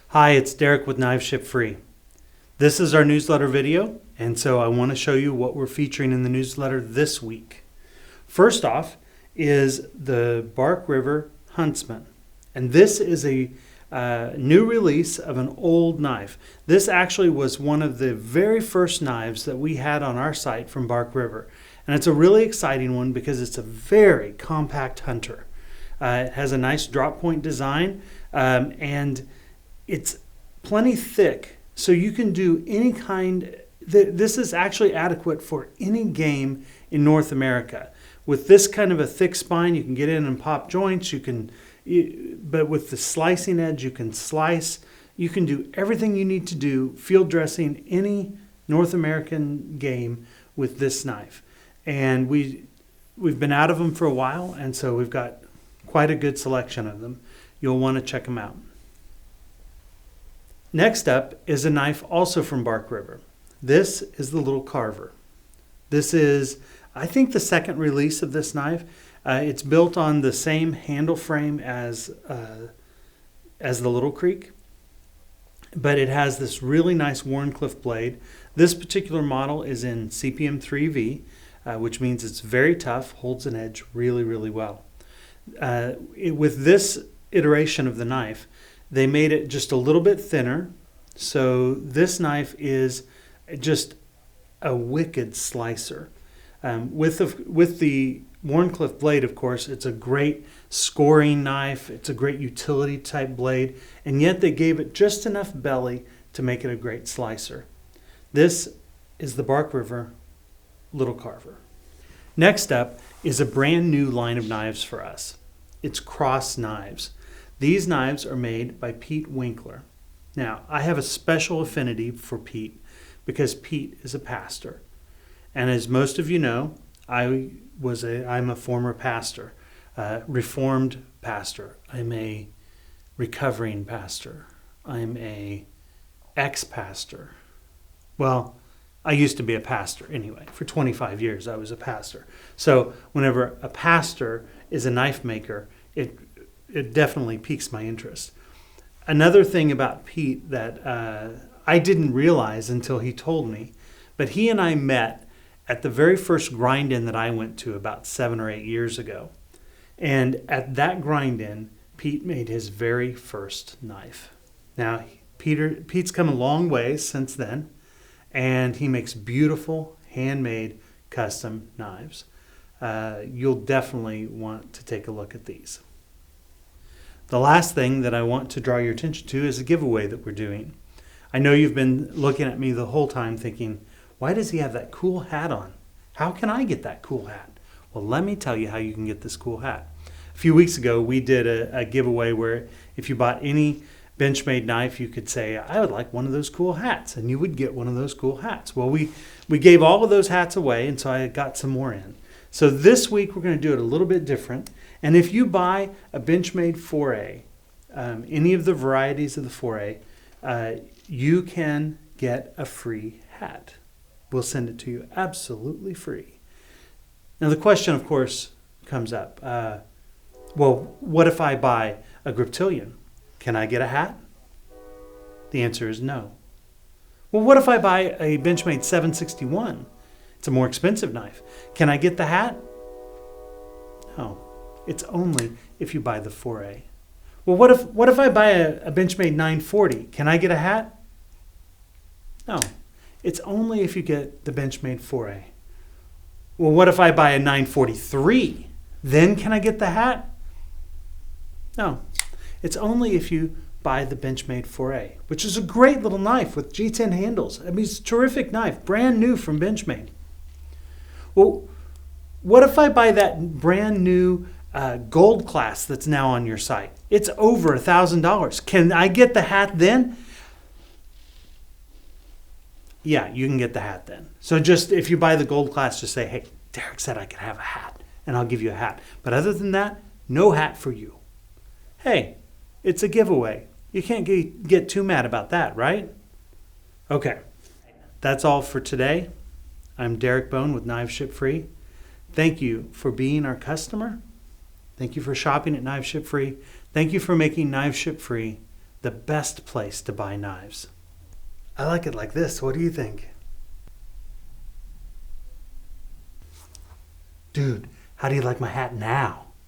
Hi, it's Derek with KnivesShipFree. This is our newsletter video, and so I want to show you what we're featuring in the newsletter this week. First off is the Bark River Huntsman, and this is a new release of an old knife. This actually was one of the very first knives that we had on our site from Bark River, and it's a really exciting one because it's a very compact hunter. It has a nice drop point design, and it's plenty thick, so you can do any kind. This is actually adequate for any game in North America. With this kind of a thick spine, you can get in and pop joints. But with the slicing edge, you can slice. You can do everything you need to do field dressing any North American game with this knife. And we've been out of them for a while, and so we've got quite a good selection of them. You'll want to check them out. Next up is a knife also from Bark River. This is the little Carver. This is, I think, the second release of this knife. It's built on the same handle frame as the Little Creek, but it has this really nice Wharncliffe blade. This particular model is in CPM 3V, which means it's very tough, holds an edge really, really well. With this iteration of the knife, they made it just a little bit thinner, so this knife is just a wicked slicer. With the Wharncliffe blade, of course, it's a great scoring knife. It's a great utility type blade, and yet they gave it just enough belly to make it a great slicer. This is the Bark River Little Carver. Next up is a brand new line of knives for us. It's Cross Knives. These knives are made by Pete Winkler. Now, I have a special affinity for Pete because Pete is a pastor. And as most of you know, I'm a former pastor, Reformed pastor. I'm a recovering pastor. I'm a ex-pastor. Well, I used to be a pastor anyway. For 25 years, I was a pastor. So whenever a pastor is a knife maker, it definitely piques my interest. Another thing about Pete that I didn't realize until he told me, but he and I met at the very first grind-in that I went to about 7 or 8 years ago. And at that grind-in, Pete made his very first knife. Now, Pete's come a long way since then, and he makes beautiful, handmade, custom knives. You'll definitely want to take a look at these. The last thing that I want to draw your attention to is a giveaway that we're doing. I know you've been looking at me the whole time thinking, why does he have that cool hat on? How can I get that cool hat? Well, let me tell you how you can get this cool hat. A few weeks ago, we did a giveaway where if you bought any Benchmade knife, you could say, I would like one of those cool hats, and you would get one of those cool hats. Well, we gave all of those hats away, and so I got some more in. So this week, we're going to do it a little bit different. And if you buy a Benchmade 4A, any of the varieties of the 4A, you can get a free hat. We'll send it to you absolutely free. Now the question, of course, comes up. Well, what if I buy a Griptilian? Can I get a hat? The answer is no. Well, what if I buy a Benchmade 761? It's a more expensive knife. Can I get the hat? No. It's only if you buy the 4A. Well, what if I buy a Benchmade 940? Can I get a hat? No. It's only if you get the Benchmade 4A. Well, what if I buy a 943? Then can I get the hat? No. It's only if you buy the Benchmade 4A, which is a great little knife with G10 handles. I mean, it's a terrific knife, brand new from Benchmade. Well, what if I buy that brand new gold class that's now on your site? It's over $1,000. Can I get the hat then? Yeah, you can get the hat then. So just if you buy the gold class, just say, hey, Derek said I could have a hat, and I'll give you a hat. But other than that, no hat for you. Hey, it's a giveaway. You can't get too mad about that, right? Okay, that's all for today. I'm Derek Bone with KnivesShipFree. Thank you for being our customer. Thank you for shopping at KnivesShipFree. Thank you for making KnivesShipFree the best place to buy knives. I like it like this. What do you think? Dude, how do you like my hat now?